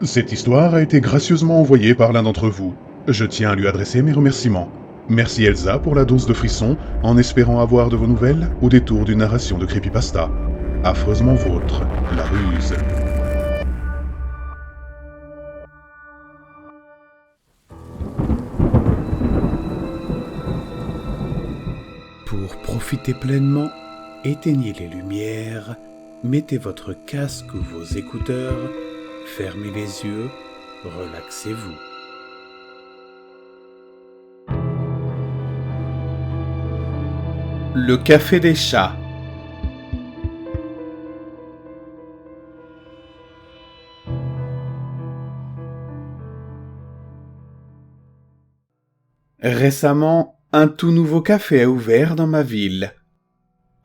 Cette histoire a été gracieusement envoyée par l'un d'entre vous. Je tiens à lui adresser mes remerciements. Merci Elsa pour la dose de frissons, en espérant avoir de vos nouvelles au détour d'une narration de creepypasta. Affreusement vôtre, la ruse. Pour profiter pleinement, éteignez les lumières, mettez votre casque ou vos écouteurs, fermez les yeux, relaxez-vous. Le café des chats. Récemment, un tout nouveau café a ouvert dans ma ville.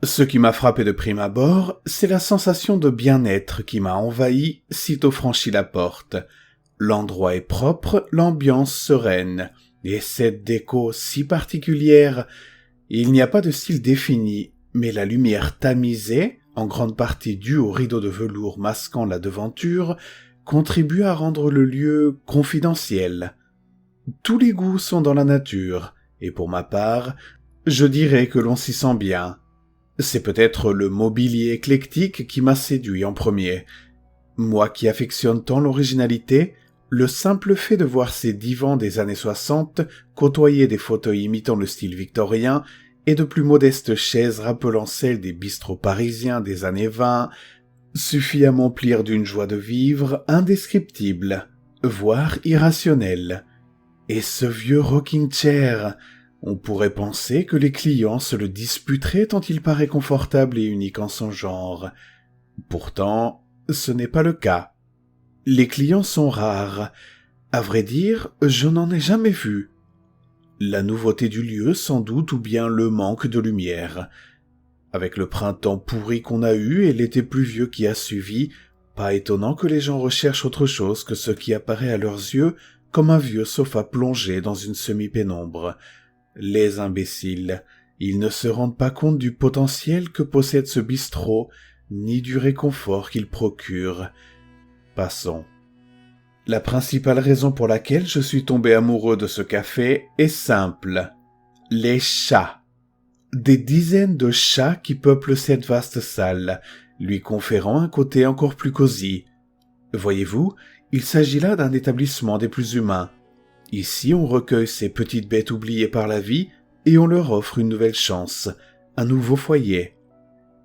Ce qui m'a frappé de prime abord, c'est la sensation de bien-être qui m'a envahi sitôt franchi la porte. L'endroit est propre, l'ambiance sereine, et cette déco si particulière. Il n'y a pas de style défini, mais la lumière tamisée, en grande partie due au rideau de velours masquant la devanture, contribue à rendre le lieu confidentiel. Tous les goûts sont dans la nature, et pour ma part, je dirais que l'on s'y sent bien. C'est peut-être le mobilier éclectique qui m'a séduit en premier. Moi qui affectionne tant l'originalité, le simple fait de voir ces divans des années 60 côtoyer des fauteuils imitant le style victorien et de plus modestes chaises rappelant celles des bistrots parisiens des années 20 suffit à m'emplir d'une joie de vivre indescriptible, voire irrationnelle. Et ce vieux rocking chair, on pourrait penser que les clients se le disputeraient tant il paraît confortable et unique en son genre. Pourtant, ce n'est pas le cas. Les clients sont rares. À vrai dire, je n'en ai jamais vu. La nouveauté du lieu sans doute ou bien le manque de lumière. Avec le printemps pourri qu'on a eu et l'été pluvieux qui a suivi, pas étonnant que les gens recherchent autre chose que ce qui apparaît à leurs yeux comme un vieux sofa plongé dans une semi-pénombre. Les imbéciles, ils ne se rendent pas compte du potentiel que possède ce bistrot, ni du réconfort qu'il procure. Passons. La principale raison pour laquelle je suis tombé amoureux de ce café est simple. Les chats. Des dizaines de chats qui peuplent cette vaste salle, lui conférant un côté encore plus cosy. Voyez-vous, il s'agit là d'un établissement des plus humains. Ici, on recueille ces petites bêtes oubliées par la vie et on leur offre une nouvelle chance, un nouveau foyer.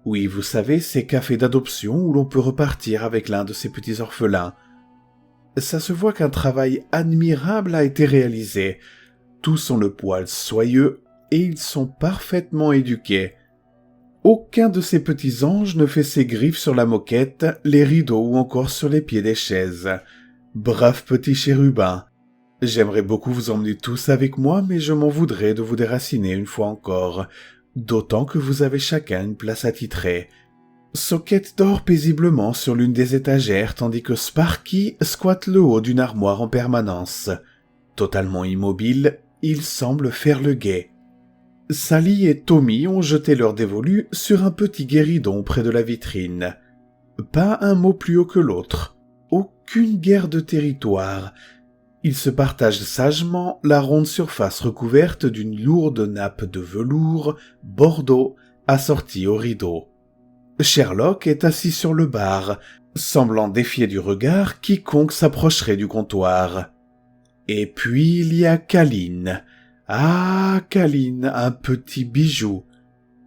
Oui, vous savez, ces cafés d'adoption où l'on peut repartir avec l'un de ces petits orphelins. Ça se voit qu'un travail admirable a été réalisé. Tous ont le poil soyeux et ils sont parfaitement éduqués. Aucun de ces petits anges ne fait ses griffes sur la moquette, les rideaux ou encore sur les pieds des chaises. Braves petits chérubins. J'aimerais beaucoup vous emmener tous avec moi, mais je m'en voudrais de vous déraciner une fois encore, d'autant que vous avez chacun une place attitrée. Socket dort paisiblement sur l'une des étagères, tandis que Sparky squatte le haut d'une armoire en permanence. Totalement immobile, il semble faire le guet. Sally et Tommy ont jeté leur dévolu sur un petit guéridon près de la vitrine. Pas un mot plus haut que l'autre. Aucune guerre de territoire. Ils se partagent sagement la ronde surface recouverte d'une lourde nappe de velours bordeaux assortie au rideau. Sherlock est assis sur le bar, semblant défier du regard quiconque s'approcherait du comptoir. Et puis il y a Caline. Ah, Caline, un petit bijou.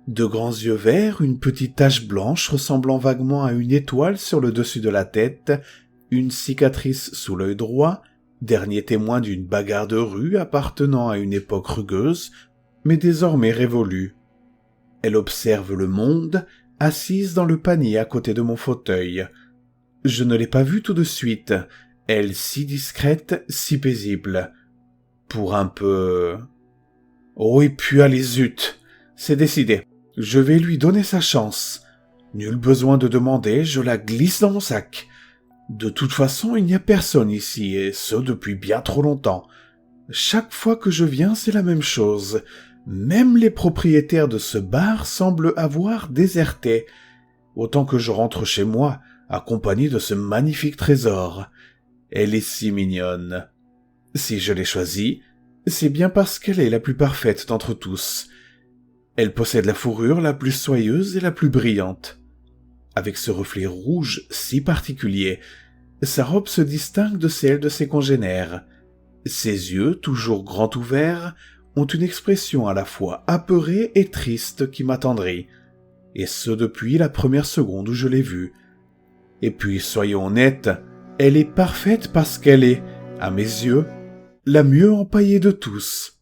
De grands yeux verts, une petite tache blanche ressemblant vaguement à une étoile sur le dessus de la tête, une cicatrice sous l'œil droit, dernier témoin d'une bagarre de rue appartenant à une époque rugueuse, mais désormais révolue. Elle observe le monde, assise dans le panier à côté de mon fauteuil. Je ne l'ai pas vue tout de suite, elle si discrète, si paisible. Pour un peu... Oh, et puis allez zut, c'est décidé, je vais lui donner sa chance. Nul besoin de demander, je la glisse dans mon sac. De toute façon, il n'y a personne ici, et ce depuis bien trop longtemps. Chaque fois que je viens, c'est la même chose. Même les propriétaires de ce bar semblent avoir déserté. Autant que je rentre chez moi, accompagné de ce magnifique trésor. Elle est si mignonne. Si je l'ai choisie, c'est bien parce qu'elle est la plus parfaite d'entre tous. Elle possède la fourrure la plus soyeuse et la plus brillante. Avec ce reflet rouge si particulier, sa robe se distingue de celle de ses congénères. Ses yeux, toujours grands ouverts, ont une expression à la fois apeurée et triste qui m'attendrit, et ce depuis la première seconde où je l'ai vue. Et puis, soyons honnêtes, elle est parfaite parce qu'elle est, à mes yeux, la mieux empaillée de tous.